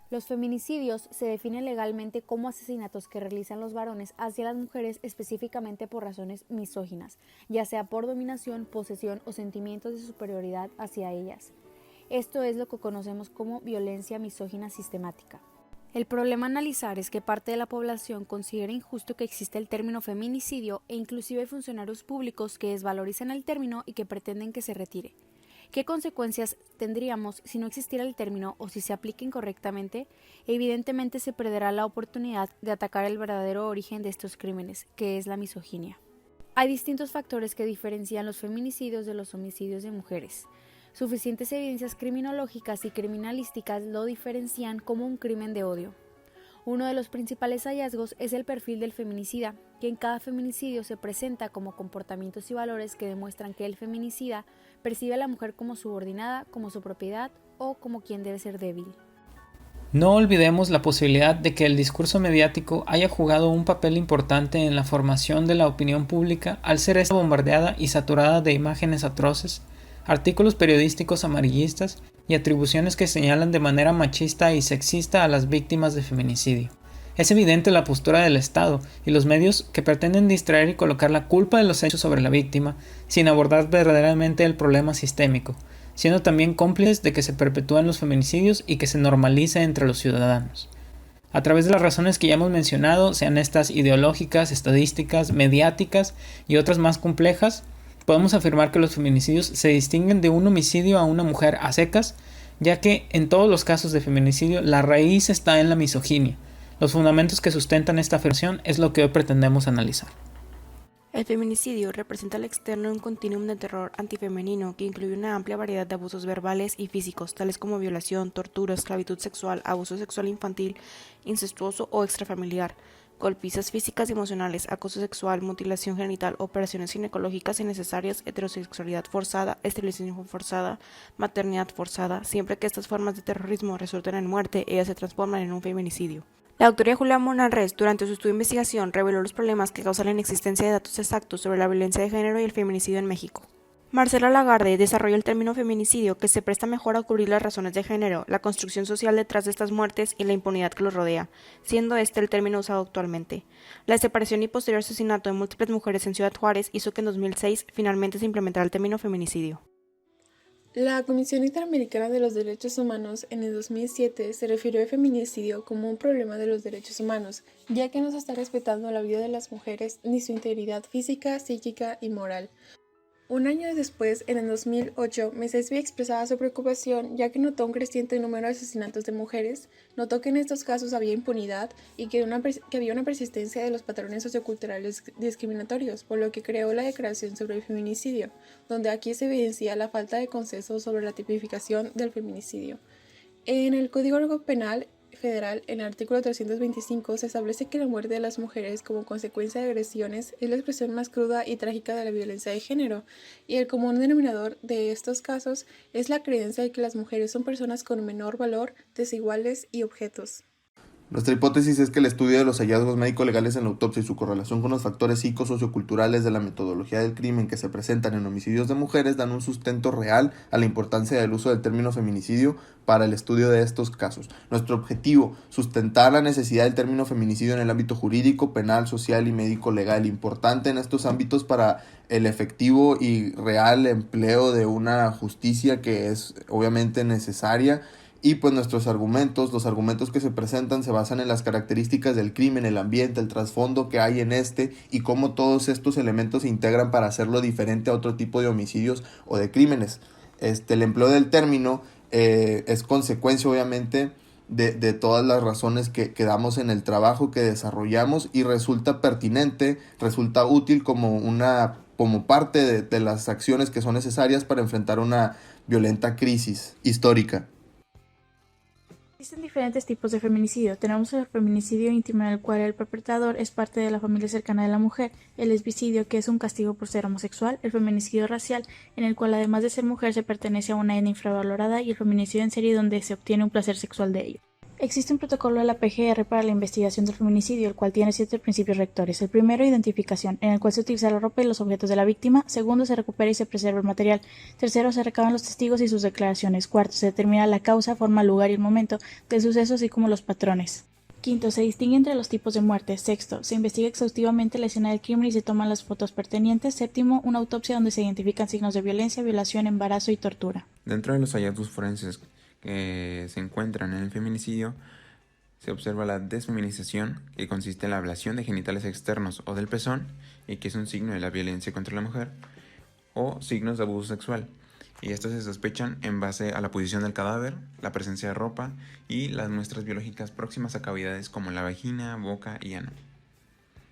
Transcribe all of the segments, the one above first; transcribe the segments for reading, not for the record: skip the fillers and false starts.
Los feminicidios se definen legalmente como asesinatos que realizan los varones hacia las mujeres específicamente por razones misóginas, ya sea por dominación, posesión o sentimientos de superioridad hacia ellas. Esto es lo que conocemos como violencia misógina sistemática. El problema a analizar es que parte de la población considera injusto que existe el término feminicidio e inclusive hay funcionarios públicos que desvalorizan el término y que pretenden que se retire. ¿Qué consecuencias tendríamos si no existiera el término o si se aplica incorrectamente? Evidentemente se perderá la oportunidad de atacar el verdadero origen de estos crímenes, que es la misoginia. Hay distintos factores que diferencian los feminicidios de los homicidios de mujeres. Suficientes evidencias criminológicas y criminalísticas lo diferencian como un crimen de odio. Uno de los principales hallazgos es el perfil del feminicida, que en cada feminicidio se presenta como comportamientos y valores que demuestran que el feminicida percibe a la mujer como subordinada, como su propiedad o como quien debe ser débil. No olvidemos la posibilidad de que el discurso mediático haya jugado un papel importante en la formación de la opinión pública al ser esta bombardeada y saturada de imágenes atroces, artículos periodísticos amarillistas y atribuciones que señalan de manera machista y sexista a las víctimas de feminicidio. Es evidente la postura del Estado y los medios que pretenden distraer y colocar la culpa de los hechos sobre la víctima, sin abordar verdaderamente el problema sistémico, siendo también cómplices de que se perpetúan los feminicidios y que se normalice entre los ciudadanos. A través de las razones que ya hemos mencionado, sean estas ideológicas, estadísticas, mediáticas y otras más complejas, podemos afirmar que los feminicidios se distinguen de un homicidio a una mujer a secas, ya que en todos los casos de feminicidio la raíz está en la misoginia. Los fundamentos que sustentan esta afirmación es lo que hoy pretendemos analizar. El feminicidio representa al externo un continuum de terror antifemenino que incluye una amplia variedad de abusos verbales y físicos, tales como violación, tortura, esclavitud sexual, abuso sexual infantil, incestuoso o extrafamiliar, golpizas físicas y emocionales, acoso sexual, mutilación genital, operaciones ginecológicas innecesarias, heterosexualidad forzada, esterilización forzada, maternidad forzada. Siempre que estas formas de terrorismo resulten en muerte, ellas se transforman en un feminicidio. La doctora Julia Monarres, durante su estudio de investigación, reveló los problemas que causan la inexistencia de datos exactos sobre la violencia de género y el feminicidio en México. Marcela Lagarde desarrolla el término feminicidio, que se presta mejor a cubrir las razones de género, la construcción social detrás de estas muertes y la impunidad que los rodea, siendo este el término usado actualmente. La desaparición y posterior asesinato de múltiples mujeres en Ciudad Juárez hizo que en 2006 finalmente se implementara el término feminicidio. La Comisión Interamericana de los Derechos Humanos en el 2007 se refirió al feminicidio como un problema de los derechos humanos, ya que no se está respetando la vida de las mujeres ni su integridad física, psíquica y moral. Un año después, en el 2008, Mesesvi expresaba su preocupación ya que notó un creciente número de asesinatos de mujeres, notó que en estos casos había impunidad y que había una persistencia de los patrones socioculturales discriminatorios, por lo que creó la Declaración sobre el Feminicidio, donde aquí se evidencia la falta de consenso sobre la tipificación del feminicidio. En el Código Penal Federal, en el artículo 325, se establece que la muerte de las mujeres como consecuencia de agresiones es la expresión más cruda y trágica de la violencia de género, y el común denominador de estos casos es la creencia de que las mujeres son personas con menor valor, desiguales y objetos. Nuestra hipótesis es que el estudio de los hallazgos médico-legales en la autopsia y su correlación con los factores psicosocioculturales de la metodología del crimen que se presentan en homicidios de mujeres dan un sustento real a la importancia del uso del término feminicidio para el estudio de estos casos. Nuestro objetivo, sustentar la necesidad del término feminicidio en el ámbito jurídico, penal, social y médico-legal, importante en estos ámbitos para el efectivo y real empleo de una justicia que es obviamente necesaria. Y pues nuestros argumentos, los argumentos que se presentan se basan en las características del crimen, el ambiente, el trasfondo que hay en este y cómo todos estos elementos se integran para hacerlo diferente a otro tipo de homicidios o de crímenes. El empleo del término es consecuencia obviamente de todas las razones que damos en el trabajo que desarrollamos y resulta pertinente, resulta útil como parte de las acciones que son necesarias para enfrentar una violenta crisis histórica. Existen diferentes tipos de feminicidio. Tenemos el feminicidio íntimo, en el cual el perpetrador es parte de la familia cercana de la mujer, el lesbicidio, que es un castigo por ser homosexual, el feminicidio racial, en el cual además de ser mujer se pertenece a una etnia infravalorada, y el feminicidio en serie, donde se obtiene un placer sexual de ello. Existe un protocolo de la PGR para la investigación del feminicidio, el cual tiene 7 principios rectores. El primero, identificación, en el cual se utiliza la ropa y los objetos de la víctima. Segundo, se recupera y se preserva el material. Tercero, se recaban los testigos y sus declaraciones. Cuarto, se determina la causa, forma, lugar y el momento del suceso, así como los patrones. Quinto, se distingue entre los tipos de muerte. Sexto, se investiga exhaustivamente la escena del crimen y se toman las fotos pertinentes. Séptimo, una autopsia donde se identifican signos de violencia, violación, embarazo y tortura. Dentro de los hallazgos forenses que se encuentran en el feminicidio, se observa la desfeminización, que consiste en la ablación de genitales externos o del pezón, y que es un signo de la violencia contra la mujer, o signos de abuso sexual. Y estos se sospechan en base a la posición del cadáver, la presencia de ropa y las muestras biológicas próximas a cavidades como la vagina, boca y ano.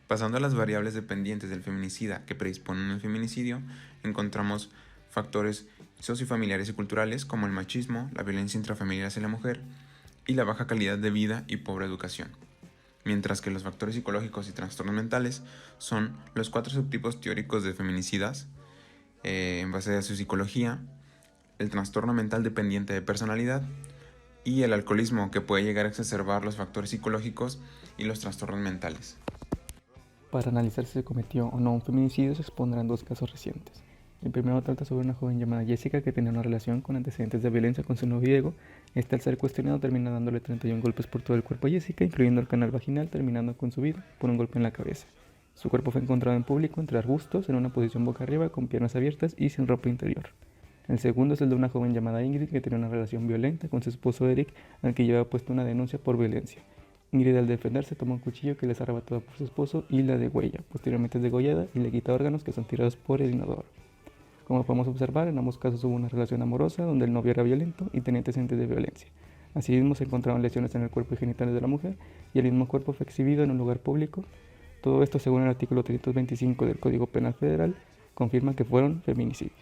Pasando a las variables dependientes del feminicida que predisponen al feminicidio, encontramos factores sociofamiliares y culturales como el machismo, la violencia intrafamiliar hacia la mujer y la baja calidad de vida y pobre educación. Mientras que los factores psicológicos y trastornos mentales son los 4 subtipos teóricos de feminicidas en base a su psicología, el trastorno mental dependiente de personalidad y el alcoholismo, que puede llegar a exacerbar los factores psicológicos y los trastornos mentales. Para analizar si se cometió o no un feminicidio se expondrán 2 casos recientes. El primero trata sobre una joven llamada Jessica que tenía una relación con antecedentes de violencia con su novio Diego. Este, al ser cuestionado, termina dándole 31 golpes por todo el cuerpo a Jessica, incluyendo el canal vaginal, terminando con su vida por un golpe en la cabeza. Su cuerpo fue encontrado en público entre arbustos, en una posición boca arriba, con piernas abiertas y sin ropa interior. El segundo es el de una joven llamada Ingrid que tenía una relación violenta con su esposo Eric, al que llevaba puesto una denuncia por violencia. Ingrid, al defenderse, toma un cuchillo que les arrebató por su esposo y la degüella. Posteriormente es degollada y le quita órganos que son tirados por el inodoro. Como podemos observar, en ambos casos hubo una relación amorosa donde el novio era violento y tenía antecedentes de violencia. Asimismo, se encontraron lesiones en el cuerpo y genitales de la mujer y el mismo cuerpo fue exhibido en un lugar público. Todo esto, según el artículo 325 del Código Penal Federal, confirma que fueron feminicidios.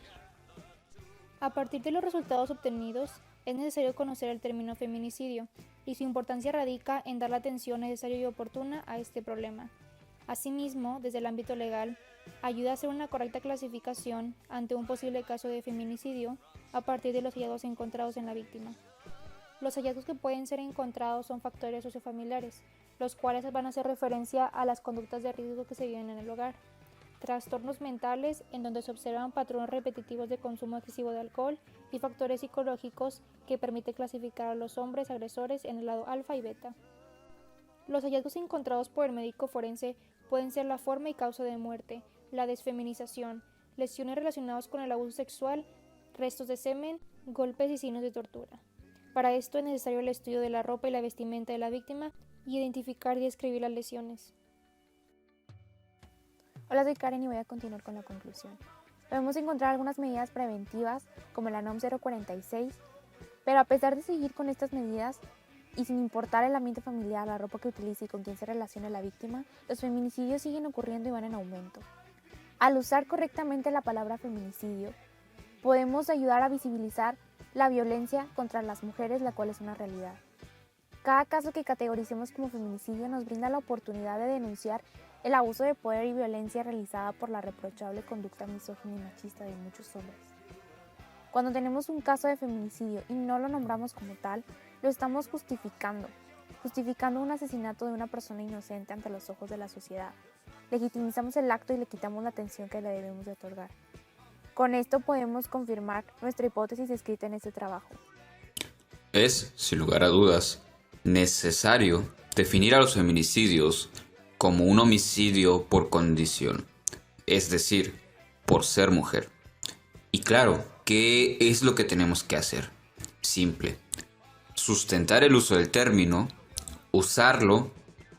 A partir de los resultados obtenidos, es necesario conocer el término feminicidio, y su importancia radica en dar la atención necesaria y oportuna a este problema. Asimismo, desde el ámbito legal, ayuda a hacer una correcta clasificación ante un posible caso de feminicidio a partir de los hallazgos encontrados en la víctima. Los hallazgos que pueden ser encontrados son factores sociofamiliares, los cuales van a hacer referencia a las conductas de riesgo que se viven en el hogar. Trastornos mentales, en donde se observan patrones repetitivos de consumo excesivo de alcohol, y factores psicológicos que permiten clasificar a los hombres agresores en el lado alfa y beta. Los hallazgos encontrados por el médico forense pueden ser la forma y causa de muerte, la desfeminización, lesiones relacionadas con el abuso sexual, restos de semen, golpes y signos de tortura. Para esto es necesario el estudio de la ropa y la vestimenta de la víctima y identificar y describir las lesiones. Hola, soy Karen y voy a continuar con la conclusión. Debemos encontrar algunas medidas preventivas como la NOM 046, pero a pesar de seguir con estas medidas y sin importar el ambiente familiar, la ropa que utilice y con quién se relacione la víctima, los feminicidios siguen ocurriendo y van en aumento. Al usar correctamente la palabra feminicidio, podemos ayudar a visibilizar la violencia contra las mujeres, la cual es una realidad. Cada caso que categoricemos como feminicidio nos brinda la oportunidad de denunciar el abuso de poder y violencia realizada por la reprochable conducta misógina y machista de muchos hombres. Cuando tenemos un caso de feminicidio y no lo nombramos como tal, lo estamos justificando un asesinato de una persona inocente ante los ojos de la sociedad. Legitimizamos el acto y le quitamos la atención que le debemos de otorgar. Con esto podemos confirmar nuestra hipótesis escrita en este trabajo. Es, sin lugar a dudas, necesario definir a los feminicidios como un homicidio por condición, es decir, por ser mujer. Y claro, ¿qué es lo que tenemos que hacer? Simple. Sustentar el uso del término, usarlo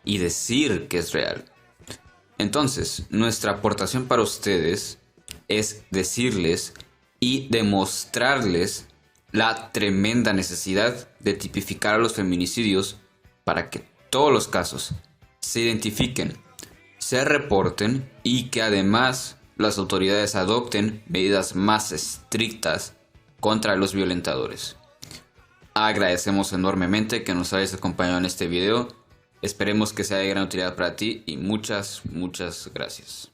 y decir que es real. Entonces, nuestra aportación para ustedes es decirles y demostrarles la tremenda necesidad de tipificar a los feminicidios para que todos los casos se identifiquen, se reporten y que además las autoridades adopten medidas más estrictas contra los violentadores. Agradecemos enormemente que nos hayas acompañado en este video. Esperemos que sea de gran utilidad para ti y muchas gracias.